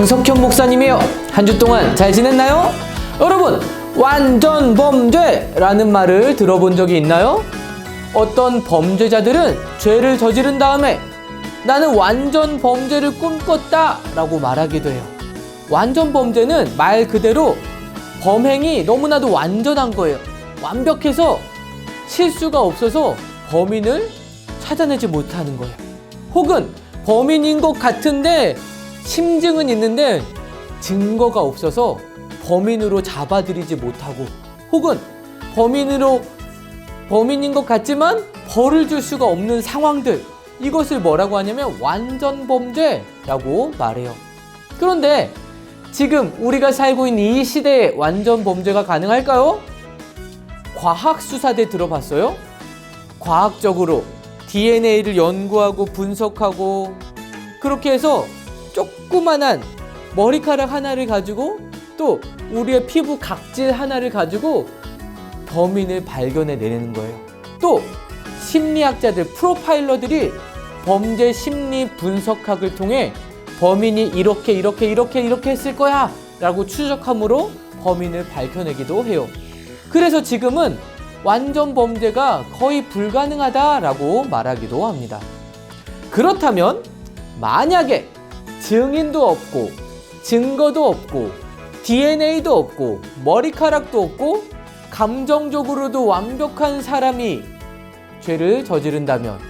양석현 목사님이에요. 한 주 동안 잘 지냈나요? 여러분, 완전 범죄라는 말을 들어본 적이 있나요? 어떤 범죄자들은 죄를 저지른 다음에 나는 완전 범죄를 꿈꿨다 라고 말하기도 해요. 완전 범죄는 말 그대로 범행이 너무나도 완전한 거예요. 완벽해서 실수가 없어서 범인을 찾아내지 못하는 거예요. 혹은 범인인 것 같은데 심증은 있는데 증거가 없어서 범인으로 잡아들이지 못하고, 혹은 범인인 것 같지만 벌을 줄 수가 없는 상황들, 이것을 뭐라고 하냐면 완전 범죄라고 말해요. 그런데 지금 우리가 살고 있는 이 시대에 완전 범죄가 가능할까요? 과학수사대 들어봤어요? 과학적으로 DNA를 연구하고 분석하고 그렇게 해서 조그만한 머리카락 하나를 가지고 또 우리의 피부 각질 하나를 가지고 범인을 발견해내는 거예요. 또 심리학자들, 프로파일러들이 범죄 심리 분석학을 통해 범인이 이렇게 했을 거야 라고 추적함으로 범인을 밝혀내기도 해요. 그래서 지금은 완전 범죄가 거의 불가능하다라고 말하기도 합니다. 그렇다면 만약에 증인도 없고 증거도 없고 DNA도 없고 머리카락도 없고 감정적으로도 완벽한 사람이 죄를 저지른다면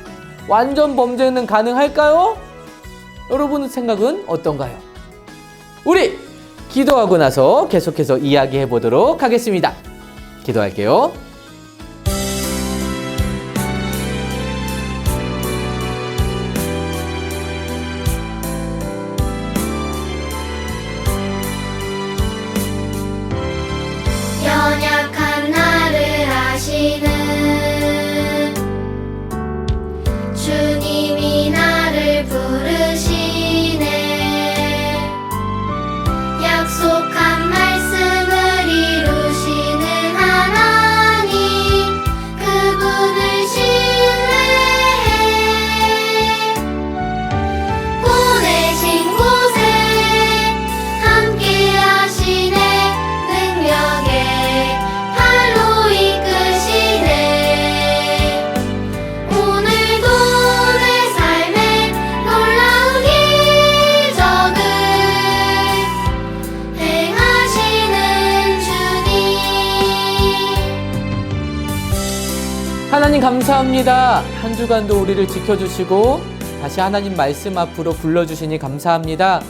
완전 범죄는 가능할까요? 여러분 생각은 어떤가요? 우리 기도하고 나서 계속해서 이야기해 보도록 하겠습니다. 기도할게요. 연약한 나를 아시는 주님이 나를 부르시네. 약속한 말씀을 이루시는 하나님, 그분을 신뢰해. 보내신 곳에 함께 하시네. 능력에 팔로 이끄시네. 오늘도 내 삶에 놀라운 기적을 행하시는 주님. 하나님 감사합니다. 한 주간도 우리를 지켜주시고 다시 하나님 말씀 앞으로 불러주시니 감사합니다.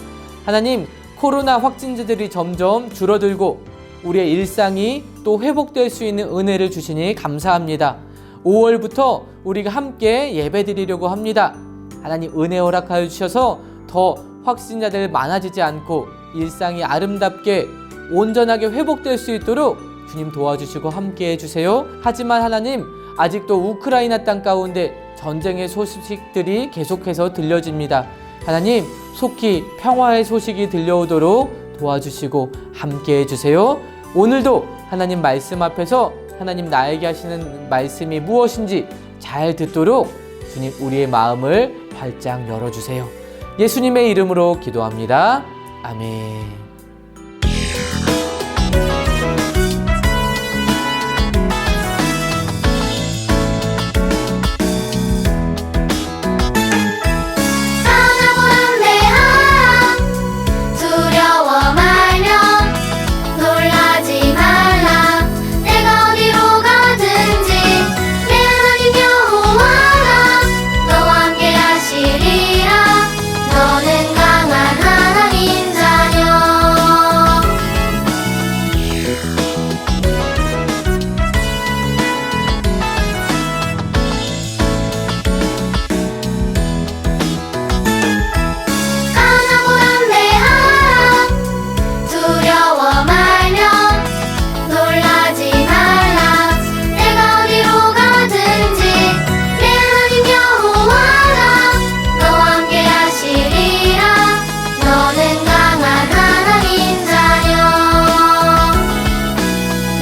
하나님, 코로나 확진자들이 점점 줄어들고 우리의 일상이 또 회복될 수 있는 은혜를 주시니 감사합니다. 5월부터 우리가 함께 예배드리려고 합니다. 하나님 은혜 허락하여 주셔서 더 확진자들 많아지지 않고 일상이 아름답게 온전하게 회복될 수 있도록 주님 도와주시고 함께 해주세요. 하지만 하나님, 아직도 우크라이나 땅 가운데 전쟁의 소식들이 계속해서 들려집니다. 하나님, 속히 평화의 소식이 들려오도록 도와주시고 함께 해주세요. 오늘도 하나님 말씀 앞에서 하나님 나에게 하시는 말씀이 무엇인지 잘 듣도록 주님 우리의 마음을 활짝 열어주세요. 예수님의 이름으로 기도합니다. 아멘. 두려워 말며 놀라지 말라. 내가 어디로 가든지 내 하나님 여호와가 너와 함께 하시리라. 너는 강한 하나님 자녀. 강하고 담대하라. 두려워 말며 놀라지 말라. 내가 어디로 가든지 내 하나님 여호와가 너와 함께 하시리라. 너는 강한 하나님 자녀.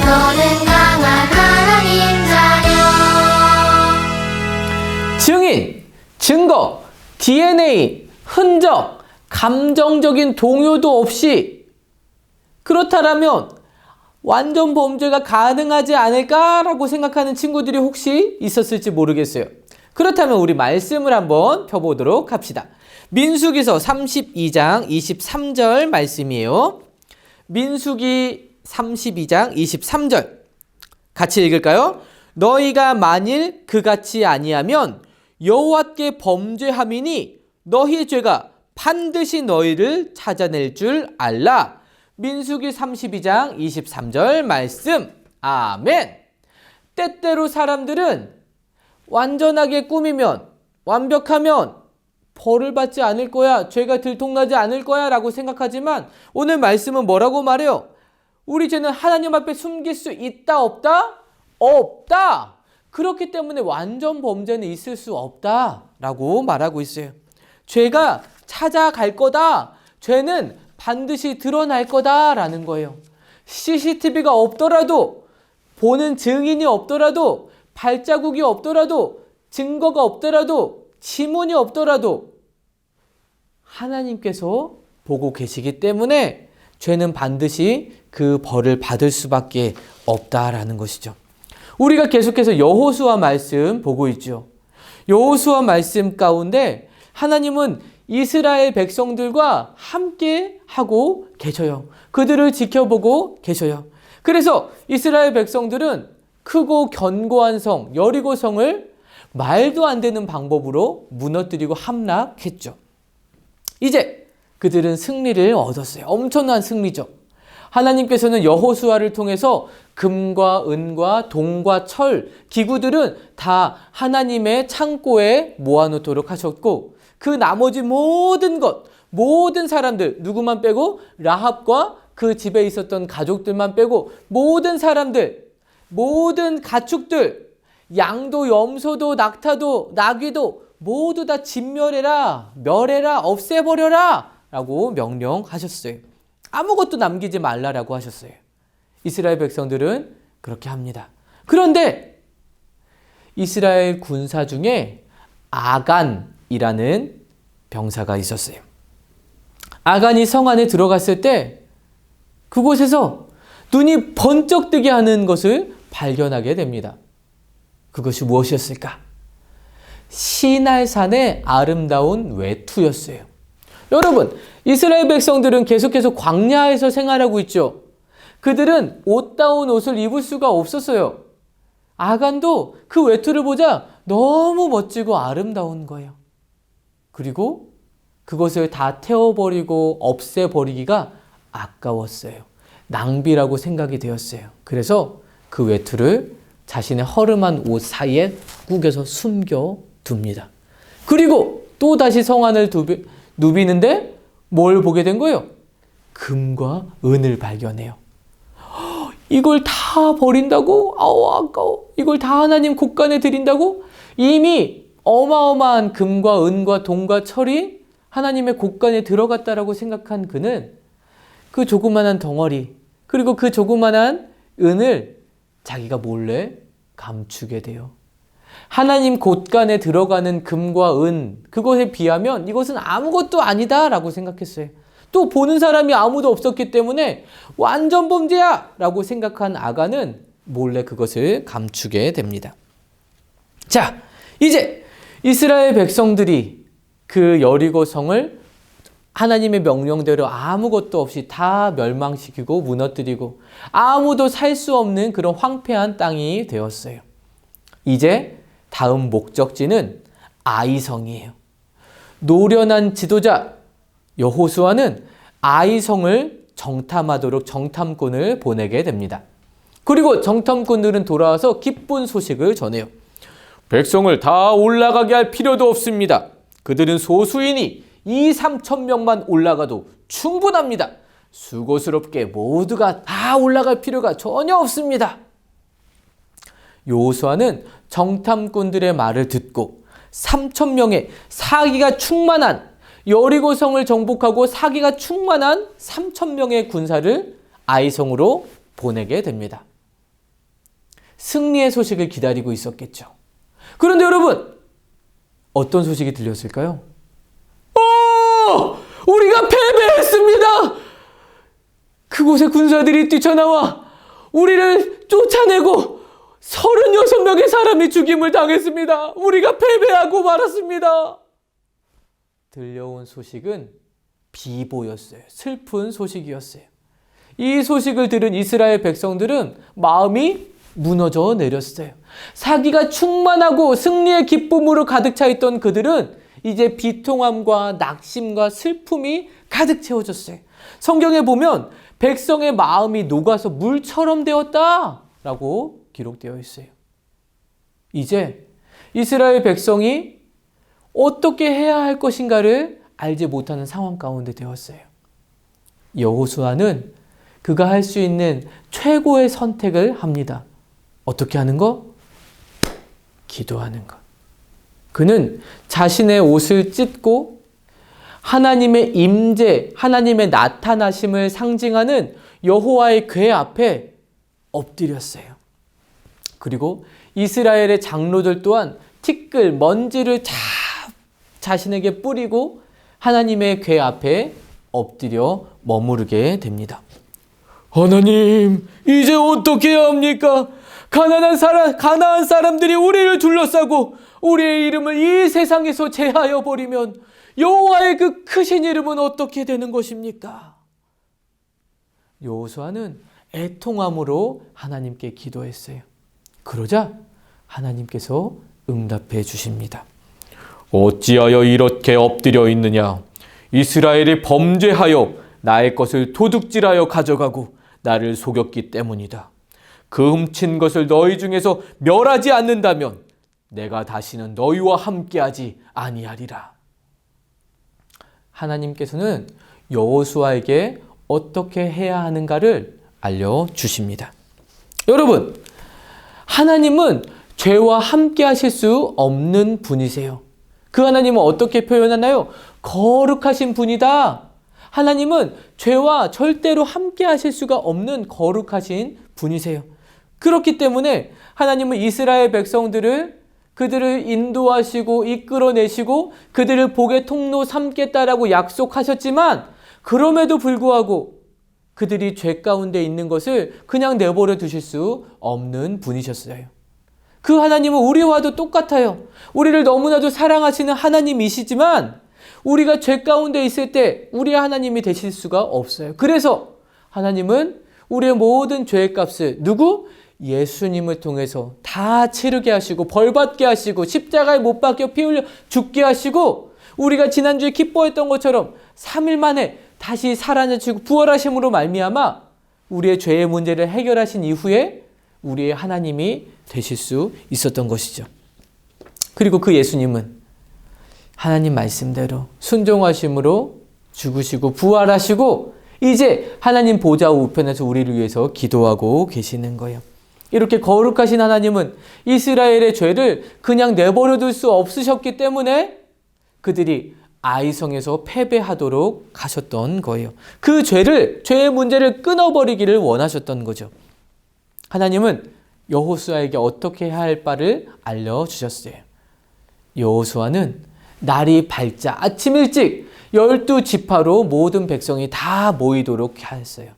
너는 강한 하나님 자녀. 증인, 증거, DNA, 흔적, 감정적인 동요도 없이 그렇다면 완전 범죄가 가능하지 않을까라고 생각하는 친구들이 혹시 있었을지 모르겠어요. 그렇다면 우리 말씀을 한번 펴보도록 합시다. 민수기서 32장 23절 말씀이에요. 민수기 32장 23절 같이 읽을까요? 너희가 만일 그같이 아니하면 여호와께 범죄함이니 너희의 죄가 반드시 너희를 찾아낼 줄 알라. 민수기 32장 23절 말씀. 아멘. 때때로 사람들은 완전하게 꾸미면, 완벽하면 벌을 받지 않을 거야, 죄가 들통나지 않을 거야 라고 생각하지만 오늘 말씀은 뭐라고 말해요? 우리 죄는 하나님 앞에 숨길 수 있다 없다? 없다. 그렇기 때문에 완전 범죄는 있을 수 없다 라고 말하고 있어요. 죄가 찾아갈 거다. 죄는 반드시 드러날 거다 라는 거예요. CCTV가 없더라도, 보는 증인이 없더라도, 발자국이 없더라도, 증거가 없더라도, 지문이 없더라도 하나님께서 보고 계시기 때문에 죄는 반드시 그 벌을 받을 수밖에 없다라는 것이죠. 우리가 계속해서 여호수아 말씀 보고 있죠. 여호수아 말씀 가운데 하나님은 이스라엘 백성들과 함께 하고 계셔요. 그들을 지켜보고 계셔요. 그래서 이스라엘 백성들은 크고 견고한 성, 여리고성을 말도 안 되는 방법으로 무너뜨리고 함락했죠. 이제 그들은 승리를 얻었어요. 엄청난 승리죠. 하나님께서는 여호수아를 통해서 금과 은과 동과 철, 기구들은 다 하나님의 창고에 모아놓도록 하셨고 그 나머지 모든 것, 모든 사람들, 누구만 빼고 라합과 그 집에 있었던 가족들만 빼고 모든 사람들, 모든 가축들, 양도 염소도 낙타도 나귀도 모두 다 진멸해라, 멸해라, 없애버려라 라고 명령하셨어요. 아무것도 남기지 말라라고 하셨어요. 이스라엘 백성들은 그렇게 합니다. 그런데 이스라엘 군사 중에 아간이라는 병사가 있었어요. 아간이 성 안에 들어갔을 때 그곳에서 눈이 번쩍 뜨게 하는 것을 발견하게 됩니다. 그것이 무엇이었을까? 시날산의 아름다운 외투였어요. 여러분, 이스라엘 백성들은 계속해서 광야에서 생활하고 있죠. 그들은 옷다운 옷을 입을 수가 없었어요. 아간도 그 외투를 보자 너무 멋지고 아름다운 거예요. 그리고 그것을 다 태워버리고 없애버리기가 아까웠어요. 낭비라고 생각이 되었어요. 그래서 그 외투를 자신의 허름한 옷 사이에 구겨서 숨겨둡니다. 그리고 또 다시 성안을 누비는데 뭘 보게 된 거예요? 금과 은을 발견해요. 이걸 다 버린다고? 아우 아까워. 이걸 다 하나님 곳간에 드린다고? 이미 어마어마한 금과 은과 동과 철이 하나님의 곳간에 들어갔다라고 생각한 그는 그 조그만한 덩어리 그리고 그 조그만한 은을 자기가 몰래 감추게 돼요. 하나님 곳간에 들어가는 금과 은 그것에 비하면 이것은 아무것도 아니다 라고 생각했어요. 또 보는 사람이 아무도 없었기 때문에 완전 범죄야 라고 생각한 아간은 몰래 그것을 감추게 됩니다. 자, 이제 이스라엘 백성들이 그 여리고 성을 하나님의 명령대로 아무것도 없이 다 멸망시키고 무너뜨리고 아무도 살 수 없는 그런 황폐한 땅이 되었어요. 이제 다음 목적지는 아이성이에요. 노련한 지도자 여호수아는 아이성을 정탐하도록 정탐꾼을 보내게 됩니다. 그리고 정탐꾼들은 돌아와서 기쁜 소식을 전해요. 백성을 다 올라가게 할 필요도 없습니다. 그들은 소수이니 2-3천 명만 올라가도 충분합니다. 수고스럽게 모두가 다 올라갈 필요가 전혀 없습니다. 여호수아는 정탐꾼들의 말을 듣고 3천 명의 사기가 충만한 여리고성을 정복하고 사기가 충만한 3천 명의 군사를 아이성으로 보내게 됩니다. 승리의 소식을 기다리고 있었겠죠. 그런데 여러분, 어떤 소식이 들렸을까요? 우리가 패배했습니다. 그곳에 군사들이 뛰쳐나와 우리를 쫓아내고 36명의 사람이 죽임을 당했습니다. 우리가 패배하고 말았습니다. 들려온 소식은 비보였어요. 슬픈 소식이었어요. 이 소식을 들은 이스라엘 백성들은 마음이 무너져 내렸어요. 사기가 충만하고 승리의 기쁨으로 가득 차 있던 그들은 이제 비통함과 낙심과 슬픔이 가득 채워졌어요. 성경에 보면 백성의 마음이 녹아서 물처럼 되었다라고 기록되어 있어요. 이제 이스라엘 백성이 어떻게 해야 할 것인가를 알지 못하는 상황 가운데 되었어요. 여호수아는 그가 할 수 있는 최고의 선택을 합니다. 어떻게 하는 거? 기도하는 것. 그는 자신의 옷을 찢고 하나님의 임재, 하나님의 나타나심을 상징하는 여호와의 궤 앞에 엎드렸어요. 그리고 이스라엘의 장로들 또한 티끌, 먼지를 자신에게 뿌리고 하나님의 궤 앞에 엎드려 머무르게 됩니다. 하나님, 이제 어떻게 해야 합니까? 가나안 사람들이 우리를 둘러싸고 우리의 이름을 이 세상에서 제하여 버리면 여호와의 그 크신 이름은 어떻게 되는 것입니까? 여호수아는 애통함으로 하나님께 기도했어요. 그러자 하나님께서 응답해 주십니다. 어찌하여 이렇게 엎드려 있느냐? 이스라엘이 범죄하여 나의 것을 도둑질하여 가져가고 나를 속였기 때문이다. 그 훔친 것을 너희 중에서 멸하지 않는다면 내가 다시는 너희와 함께하지 아니하리라. 하나님께서는 여호수아에게 어떻게 해야 하는가를 알려주십니다. 여러분, 하나님은 죄와 함께 하실 수 없는 분이세요. 그 하나님은 어떻게 표현하나요? 거룩하신 분이다. 하나님은 죄와 절대로 함께 하실 수가 없는 거룩하신 분이세요. 그렇기 때문에 하나님은 이스라엘 그들을 인도하시고 이끌어내시고 그들을 복의 통로 삼겠다라고 약속하셨지만 그럼에도 불구하고 그들이 죄 가운데 있는 것을 그냥 내버려 두실 수 없는 분이셨어요. 그 하나님은 우리와도 똑같아요. 우리를 너무나도 사랑하시는 하나님이시지만 우리가 죄 가운데 있을 때 우리의 하나님이 되실 수가 없어요. 그래서 하나님은 우리의 모든 죄의 값을 예수님을 통해서 다 치르게 하시고 벌받게 하시고 십자가에 못 박혀 피 흘려 죽게 하시고 우리가 지난주에 기뻐했던 것처럼 3일 만에 다시 살아나시고 부활하심으로 말미암아 우리의 죄의 문제를 해결하신 이후에 우리의 하나님이 되실 수 있었던 것이죠. 그리고 그 예수님은 하나님 말씀대로 순종하심으로 죽으시고 부활하시고 이제 하나님 보좌 우편에서 우리를 위해서 기도하고 계시는 거예요. 이렇게 거룩하신 하나님은 이스라엘의 죄를 그냥 내버려 둘 수 없으셨기 때문에 그들이 아이성에서 패배하도록 하셨던 거예요. 그 죄의 문제를 끊어버리기를 원하셨던 거죠. 하나님은 여호수아에게 어떻게 해야 할 바를 알려주셨어요. 여호수아는 날이 밝자 아침 일찍 12지파로 모든 백성이 다 모이도록 하였어요.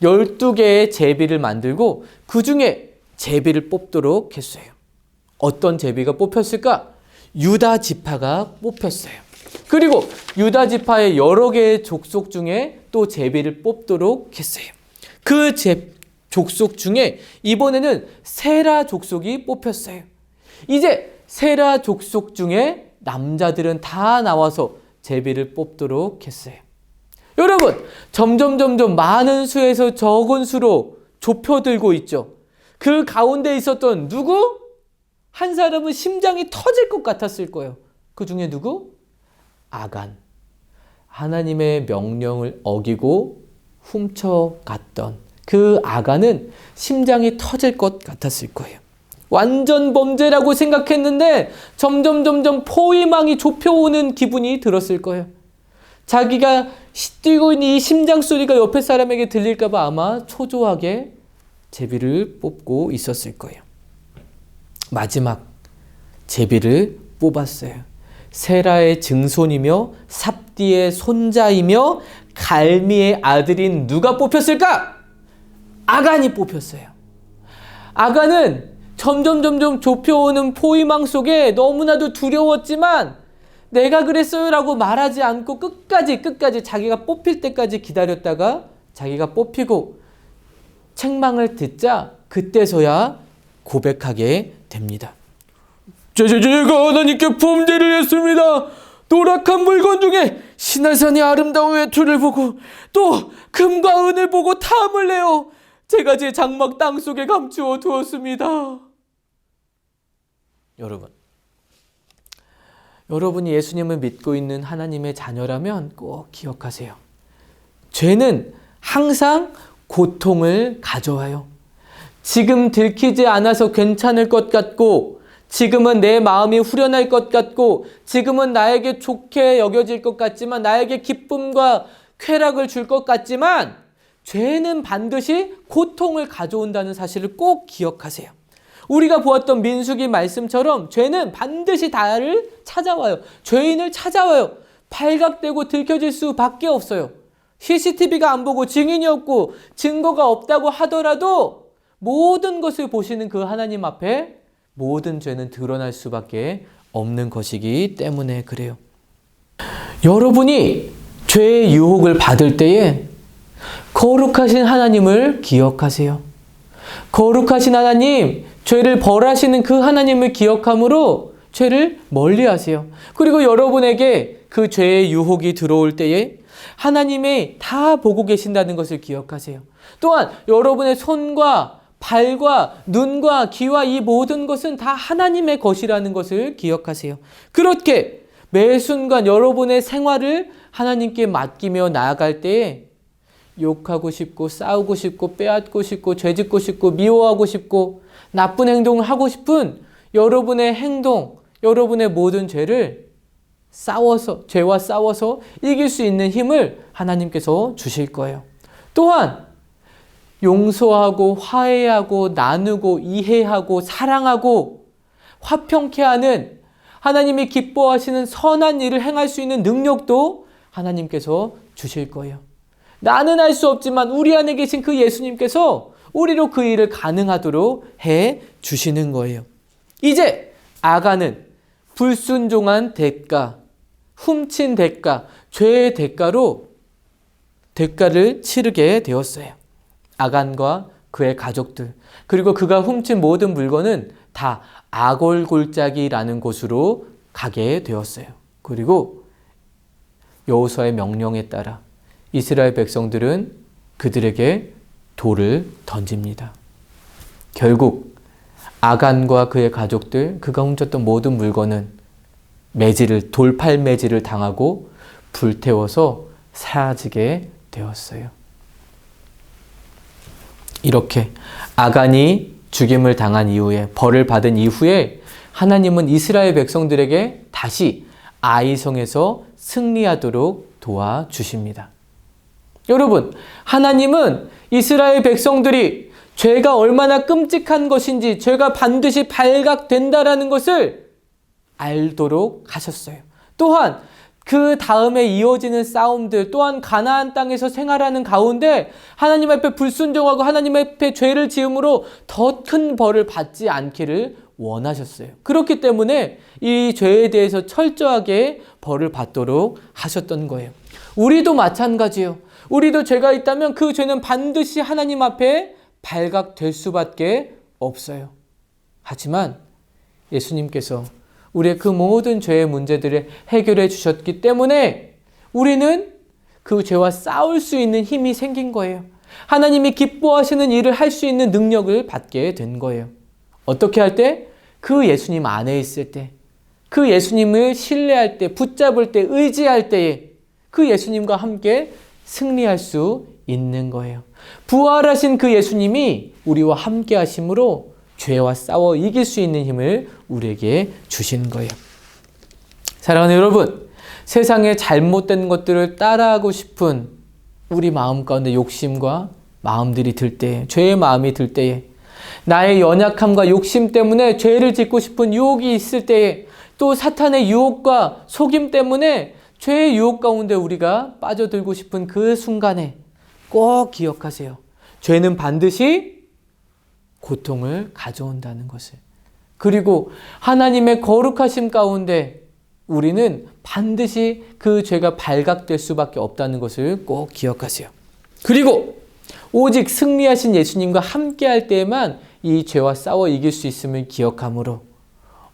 12개의 제비를 만들고 그 중에 제비를 뽑도록 했어요. 어떤 제비가 뽑혔을까? 유다 지파가 뽑혔어요. 그리고 유다 지파의 여러 개의 족속 중에 또 제비를 뽑도록 했어요. 그 족속 중에 이번에는 세라 족속이 뽑혔어요. 이제 세라 족속 중에 남자들은 다 나와서 제비를 뽑도록 했어요. 여러분, 점점 많은 수에서 적은 수로 좁혀들고 있죠. 그 가운데 있었던 누구? 한 사람은 심장이 터질 것 같았을 거예요. 그 중에 누구? 아간. 하나님의 명령을 어기고 훔쳐갔던 그 아간은 심장이 터질 것 같았을 거예요. 완전 범죄라고 생각했는데 점점 포위망이 좁혀오는 기분이 들었을 거예요. 자기가 뛰고 있는 이 심장 소리가 옆에 사람에게 들릴까 봐 아마 초조하게 제비를 뽑고 있었을 거예요. 마지막 제비를 뽑았어요. 세라의 증손이며 합디의 손자이며 갈미의 아들인 누가 뽑혔을까? 아간이 뽑혔어요. 아간은 점점 좁혀오는 포위망 속에 너무나도 두려웠지만 내가 그랬어요 라고 말하지 않고 끝까지 자기가 뽑힐 때까지 기다렸다가 자기가 뽑히고 책망을 듣자 그때서야 고백하게 됩니다. 제가 하나님께 범죄를 했습니다. 노랗한 물건 중에 시내산의 아름다운 외투를 보고 또 금과 은을 보고 탐을 내어 제가 제 장막 땅속에 감추어 두었습니다. 여러분이 예수님을 믿고 있는 하나님의 자녀라면 꼭 기억하세요. 죄는 항상 고통을 가져와요. 지금 들키지 않아서 괜찮을 것 같고, 지금은 내 마음이 후련할 것 같고, 지금은 나에게 좋게 여겨질 것 같지만, 나에게 기쁨과 쾌락을 줄 것 같지만, 죄는 반드시 고통을 가져온다는 사실을 꼭 기억하세요. 우리가 보았던 민수기 말씀처럼 죄는 반드시 나를 찾아와요. 죄인을 찾아와요. 발각되고 들켜질 수밖에 없어요. CCTV가 안 보고 증인이 없고 증거가 없다고 하더라도 모든 것을 보시는 그 하나님 앞에 모든 죄는 드러날 수밖에 없는 것이기 때문에 그래요. 여러분이 죄의 유혹을 받을 때에 거룩하신 하나님을 기억하세요. 거룩하신 하나님, 죄를 벌하시는 그 하나님을 기억함으로 죄를 멀리하세요. 그리고 여러분에게 그 죄의 유혹이 들어올 때에 하나님이 다 보고 계신다는 것을 기억하세요. 또한 여러분의 손과 발과 눈과 귀와 이 모든 것은 다 하나님의 것이라는 것을 기억하세요. 그렇게 매 순간 여러분의 생활을 하나님께 맡기며 나아갈 때에 욕하고 싶고 싸우고 싶고 빼앗고 싶고 죄짓고 싶고 미워하고 싶고 나쁜 행동을 하고 싶은 여러분의 행동, 여러분의 모든 죄를 죄와 싸워서 이길 수 있는 힘을 하나님께서 주실 거예요. 또한 용서하고 화해하고 나누고 이해하고 사랑하고 화평케 하는 하나님이 기뻐하시는 선한 일을 행할 수 있는 능력도 하나님께서 주실 거예요. 나는 할 수 없지만 우리 안에 계신 그 예수님께서 우리로 그 일을 가능하도록 해 주시는 거예요. 이제 아간은 불순종한 대가, 훔친 대가, 죄의 대가로 대가를 치르게 되었어요. 아간과 그의 가족들, 그리고 그가 훔친 모든 물건은 다 아골 골짜기라는 곳으로 가게 되었어요. 그리고 여호수아의 명령에 따라 이스라엘 백성들은 그들에게 돌을 던집니다. 결국 아간과 그의 가족들, 그가 훔쳤던 모든 물건은 돌팔 매질을 당하고 불태워서 사라지게 되었어요. 이렇게 아간이 죽임을 당한 이후에, 벌을 받은 이후에 하나님은 이스라엘 백성들에게 다시 아이성에서 승리하도록 도와주십니다. 여러분, 하나님은 이스라엘 백성들이 죄가 얼마나 끔찍한 것인지, 죄가 반드시 발각된다라는 것을 알도록 하셨어요. 또한 그 다음에 이어지는 싸움들, 또한 가나안 땅에서 생활하는 가운데 하나님 앞에 불순종하고 하나님 앞에 죄를 지음으로 더 큰 벌을 받지 않기를 원하셨어요. 그렇기 때문에 이 죄에 대해서 철저하게 벌을 받도록 하셨던 거예요. 우리도 마찬가지예요. 우리도 죄가 있다면 그 죄는 반드시 하나님 앞에 발각될 수밖에 없어요. 하지만 예수님께서 우리의 그 모든 죄의 문제들을 해결해 주셨기 때문에 우리는 그 죄와 싸울 수 있는 힘이 생긴 거예요. 하나님이 기뻐하시는 일을 할 수 있는 능력을 받게 된 거예요. 어떻게 할 때? 그 예수님 안에 있을 때, 그 예수님을 신뢰할 때, 붙잡을 때, 의지할 때에 그 예수님과 함께 승리할 수 있는 거예요. 부활하신 그 예수님이 우리와 함께 하심으로 죄와 싸워 이길 수 있는 힘을 우리에게 주신 거예요. 사랑하는 여러분, 세상의 잘못된 것들을 따라하고 싶은 우리 마음 가운데 욕심과 마음들이 들 때에, 죄의 마음이 들 때에, 나의 연약함과 욕심 때문에 죄를 짓고 싶은 유혹이 있을 때에, 또 사탄의 유혹과 속임 때문에 죄의 유혹 가운데 우리가 빠져들고 싶은 그 순간에 꼭 기억하세요. 죄는 반드시 고통을 가져온다는 것을. 그리고 하나님의 거룩하심 가운데 우리는 반드시 그 죄가 발각될 수밖에 없다는 것을 꼭 기억하세요. 그리고 오직 승리하신 예수님과 함께할 때에만 이 죄와 싸워 이길 수 있음을 기억하므로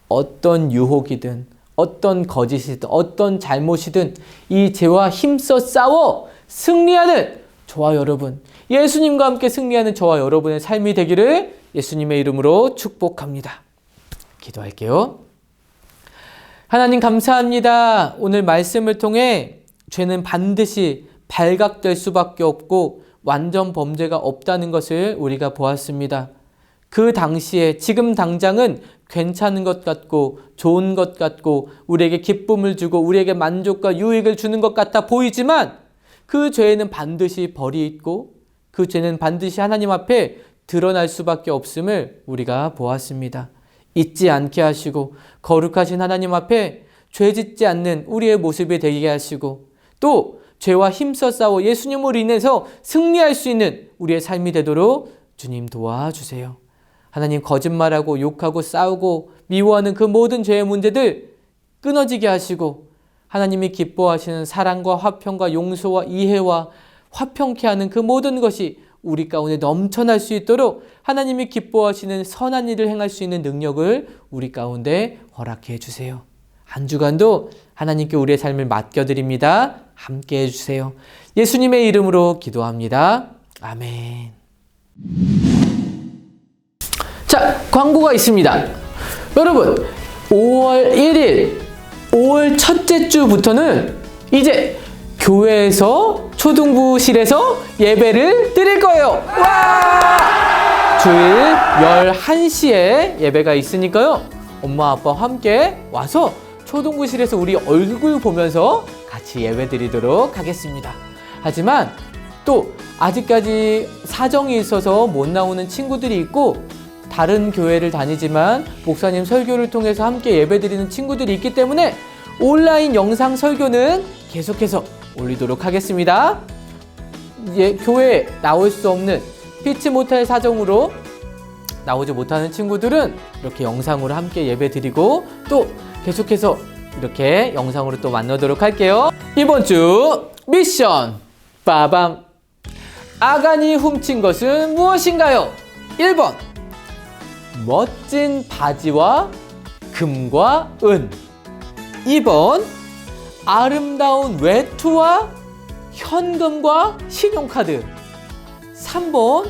어떤 유혹이든 어떤 거짓이든 어떤 잘못이든 이 죄와 힘써 싸워 승리하는 저와 여러분, 예수님과 함께 승리하는 저와 여러분의 삶이 되기를 예수님의 이름으로 축복합니다. 기도할게요. 하나님 감사합니다. 오늘 말씀을 통해 죄는 반드시 발각될 수밖에 없고 완전 범죄가 없다는 것을 우리가 보았습니다. 그 당시에 지금 당장은 괜찮은 것 같고 좋은 것 같고 우리에게 기쁨을 주고 우리에게 만족과 유익을 주는 것 같아 보이지만 그 죄에는 반드시 벌이 있고 그 죄는 반드시 하나님 앞에 드러날 수밖에 없음을 우리가 보았습니다. 잊지 않게 하시고 거룩하신 하나님 앞에 죄 짓지 않는 우리의 모습이 되게 하시고 또 죄와 힘써 싸워 예수님으로 인해서 승리할 수 있는 우리의 삶이 되도록 주님 도와주세요. 하나님 거짓말하고 욕하고 싸우고 미워하는 그 모든 죄의 문제들 끊어지게 하시고 하나님이 기뻐하시는 사랑과 화평과 용서와 이해와 화평케 하는 그 모든 것이 우리 가운데 넘쳐날 수 있도록 하나님이 기뻐하시는 선한 일을 행할 수 있는 능력을 우리 가운데 허락해 주세요. 한 주간도 하나님께 우리의 삶을 맡겨드립니다. 함께 해주세요. 예수님의 이름으로 기도합니다. 아멘. 자, 광고가 있습니다. 여러분, 5월 1일, 5월 첫째 주부터는 이제 교회에서 초등부실에서 예배를 드릴 거예요. 와! 주일 11시에 예배가 있으니까요. 엄마, 아빠와 함께 와서 초등부실에서 우리 얼굴 보면서 같이 예배 드리도록 하겠습니다. 하지만 또 아직까지 사정이 있어서 못 나오는 친구들이 있고 다른 교회를 다니지만 목사님 설교를 통해서 함께 예배드리는 친구들이 있기 때문에 온라인 영상 설교는 계속해서 올리도록 하겠습니다. 교회에 나올 수 없는 피치 못할 사정으로 나오지 못하는 친구들은 이렇게 영상으로 함께 예배드리고 또 계속해서 이렇게 영상으로 또 만나도록 할게요. 이번 주 미션 빠밤. 아간이 훔친 것은 무엇인가요? 1번 멋진 바지와 금과 은. 2번 아름다운 외투와 현금과 신용카드. 3번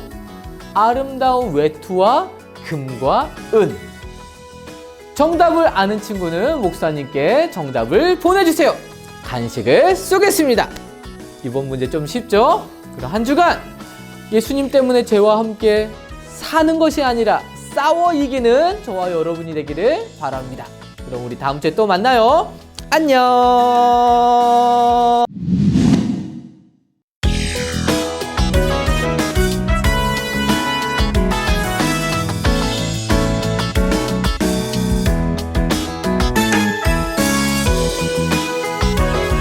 아름다운 외투와 금과 은. 정답을 아는 친구는 목사님께 정답을 보내주세요. 간식을 쏘겠습니다. 이번 문제 좀 쉽죠? 그럼 한 주간 예수님 때문에 죄와 함께 사는 것이 아니라 싸워 이기는 저와 여러분이 되기를 바랍니다. 그럼 우리 다음 주에 또 만나요. 안녕.